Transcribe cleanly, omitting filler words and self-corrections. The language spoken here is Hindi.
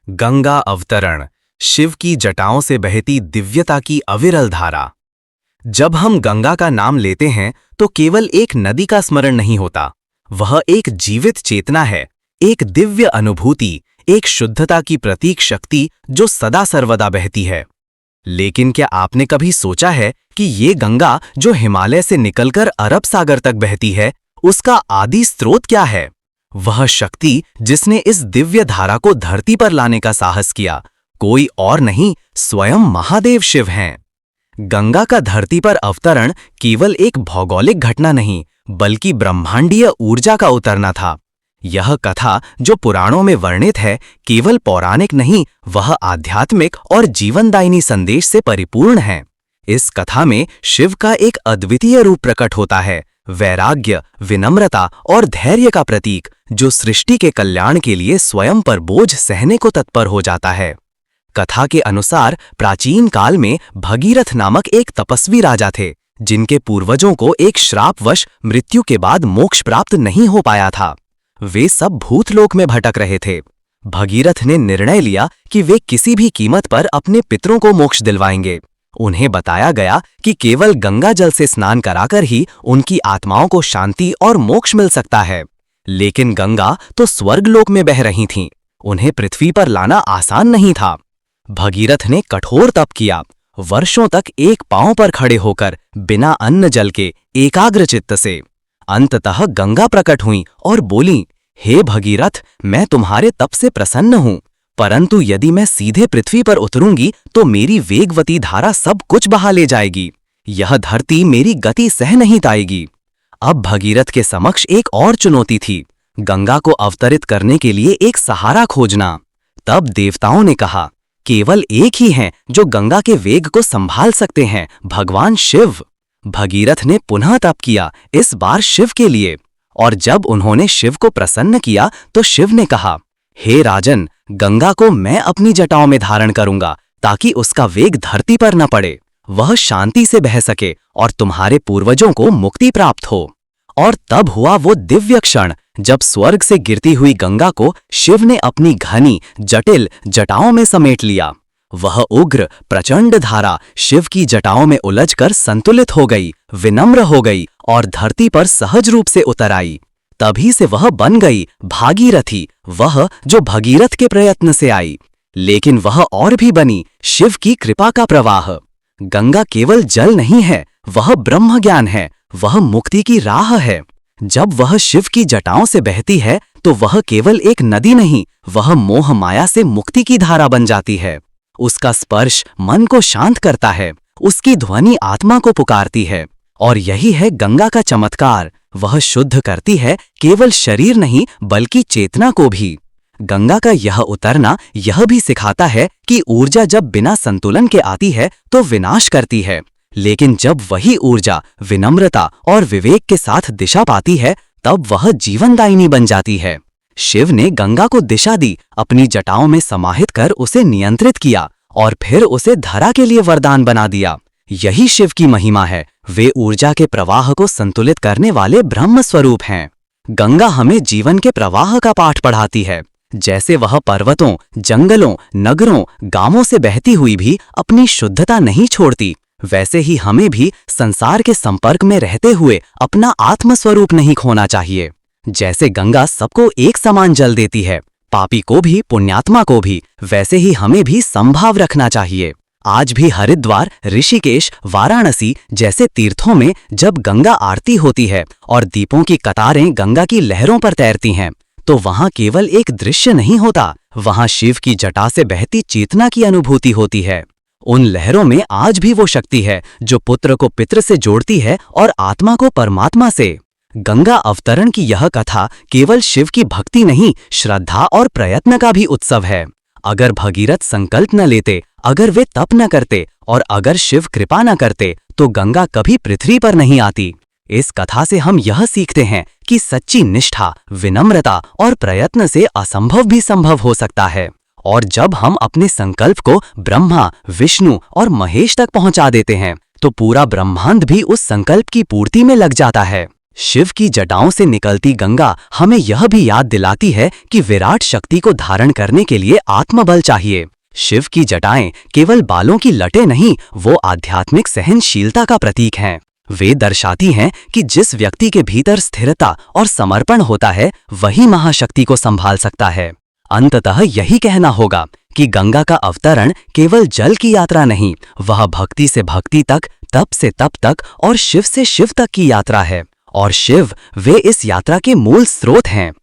गंगा अवतरण, शिव की जटाओं से बहती दिव्यता की अविरल धारा। जब हम गंगा का नाम लेते हैं तो केवल एक नदी का स्मरण नहीं होता, वह एक जीवित चेतना है, एक दिव्य अनुभूति, एक शुद्धता की प्रतीक शक्ति जो सदा सर्वदा बहती है। लेकिन क्या आपने कभी सोचा है कि ये गंगा जो हिमालय से निकलकर अरब सागर तक बहती है, उसका आदि स्रोत क्या है? वह शक्ति जिसने इस दिव्य धारा को धरती पर लाने का साहस किया, कोई और नहीं, स्वयं महादेव शिव हैं। गंगा का धरती पर अवतरण केवल एक भौगोलिक घटना नहीं, बल्कि ब्रह्मांडीय ऊर्जा का उतरना था। यह कथा जो पुराणों में वर्णित है, केवल पौराणिक नहीं, वह आध्यात्मिक और जीवनदायिनी संदेश से परिपूर्ण है। इस कथा में शिव का एक अद्वितीय रूप प्रकट होता है, वैराग्य, विनम्रता और धैर्य का प्रतीक, जो सृष्टि के कल्याण के लिए स्वयं पर बोझ सहने को तत्पर हो जाता है। कथा के अनुसार प्राचीन काल में भगीरथ नामक एक तपस्वी राजा थे, जिनके पूर्वजों को एक श्रापवश मृत्यु के बाद मोक्ष प्राप्त नहीं हो पाया था। वे सब भूतलोक में भटक रहे थे। भगीरथ ने निर्णय लिया कि वे किसी भी कीमत पर अपने पितरों को मोक्ष दिलवाएंगे। उन्हें बताया गया कि केवल गंगा जल से स्नान कराकर ही उनकी आत्माओं को शांति और मोक्ष मिल सकता है। लेकिन गंगा तो स्वर्गलोक में बह रही थीं, उन्हें पृथ्वी पर लाना आसान नहीं था। भगीरथ ने कठोर तप किया, वर्षों तक एक पांव पर खड़े होकर बिना अन्न जल के एकाग्र चित्त से। अंततः गंगा प्रकट हुई और बोली, हे भगीरथ, मैं तुम्हारे तप से प्रसन्न हूं, परंतु यदि मैं सीधे पृथ्वी पर उतरूंगी तो मेरी वेगवती धारा सब कुछ बहा ले जाएगी। यह धरती मेरी गति सह नहीं पाएगी। अब भगीरथ के समक्ष एक और चुनौती थी, गंगा को अवतरित करने के लिए एक सहारा खोजना। तब देवताओं ने कहा, केवल एक ही हैं जो गंगा के वेग को संभाल सकते हैं, भगवान शिव। भगीरथ ने पुनः तप किया, इस बार शिव के लिए, और जब उन्होंने शिव को प्रसन्न किया तो शिव ने कहा, हे राजन, गंगा को मैं अपनी जटाओं में धारण करूंगा ताकि उसका वेग धरती पर न पड़े, वह शांति से बह सके और तुम्हारे पूर्वजों को मुक्ति प्राप्त हो। और तब हुआ वो दिव्य क्षण जब स्वर्ग से गिरती हुई गंगा को शिव ने अपनी घनी जटिल जटाओं में समेट लिया। वह उग्र प्रचंड धारा शिव की जटाओं में उलझकर संतुलित हो गई, विनम्र हो गई और धरती पर सहज रूप से उतर आई। तभी से वह बन गई भागीरथी, वह जो भगीरथ के प्रयत्न से आई। लेकिन वह और भी बनी शिव की कृपा का प्रवाह। गंगा केवल जल नहीं है, वह ब्रह्म ज्ञान है, वह मुक्ति की राह है। जब वह शिव की जटाओं से बहती है तो वह केवल एक नदी नहीं, वह मोह माया से मुक्ति की धारा बन जाती है। उसका स्पर्श मन को शांत करता है, उसकी ध्वनि आत्मा को पुकारती है। और यही है गंगा का चमत्कार, वह शुद्ध करती है केवल शरीर नहीं बल्कि चेतना को भी। गंगा का यह उतरना यह भी सिखाता है कि ऊर्जा जब बिना संतुलन के आती है तो विनाश करती है, लेकिन जब वही ऊर्जा विनम्रता और विवेक के साथ दिशा पाती है तब वह जीवनदायिनी बन जाती है। शिव ने गंगा को दिशा दी, अपनी जटाओं में समाहित कर उसे नियंत्रित किया और फिर उसे धरा के लिए वरदान बना दिया। यही शिव की महिमा है, वे ऊर्जा के प्रवाह को संतुलित करने वाले ब्रह्म स्वरूप हैं। गंगा हमें जीवन के प्रवाह का पाठ पढ़ाती है। जैसे वह पर्वतों, जंगलों, नगरों, गांवों से बहती हुई भी अपनी शुद्धता नहीं छोड़ती, वैसे ही हमें भी संसार के संपर्क में रहते हुए अपना आत्मस्वरूप नहीं खोना चाहिए। जैसे गंगा सबको एक समान जल देती है, पापी को भी पुण्यात्मा को भी, वैसे ही हमें भी संभाव रखना चाहिए। आज भी हरिद्वार, ऋषिकेश, वाराणसी जैसे तीर्थों में जब गंगा आरती होती है और दीपों की कतारें गंगा की लहरों पर तैरती हैं, तो वहां केवल एक दृश्य नहीं होता, वहां शिव की जटा से बहती चेतना की अनुभूति होती है। उन लहरों में आज भी वो शक्ति है जो पुत्र को पितृ से जोड़ती है और आत्मा को परमात्मा से। गंगा अवतरण की यह कथा केवल शिव की भक्ति नहीं, श्रद्धा और प्रयत्न का भी उत्सव है। अगर भगीरथ संकल्प न लेते, अगर वे तप न करते और अगर शिव कृपा न करते तो गंगा कभी पृथ्वी पर नहीं आती। इस कथा से हम यह सीखते हैं कि सच्ची निष्ठा, विनम्रता और प्रयत्न से असंभव भी संभव हो सकता है। और जब हम अपने संकल्प को ब्रह्मा, विष्णु और महेश तक पहुंचा देते हैं तो पूरा ब्रह्मांड भी उस संकल्प की पूर्ति में लग जाता है। शिव की जटाओं से निकलती गंगा हमें यह भी याद दिलाती है कि विराट शक्ति को धारण करने के लिए आत्मबल चाहिए। शिव की जटाएं केवल बालों की लटें नहीं, वो आध्यात्मिक सहनशीलता का प्रतीक हैं। वे दर्शाती हैं कि जिस व्यक्ति के भीतर स्थिरता और समर्पण होता है, वही महाशक्ति को संभाल सकता है। अंततः यही कहना होगा कि गंगा का अवतरण केवल जल की यात्रा नहीं, वह भक्ति से भक्ति तक, तप से तप तक और शिव से शिव तक की यात्रा है। और शिव वे इस यात्रा के मूल स्रोत हैं।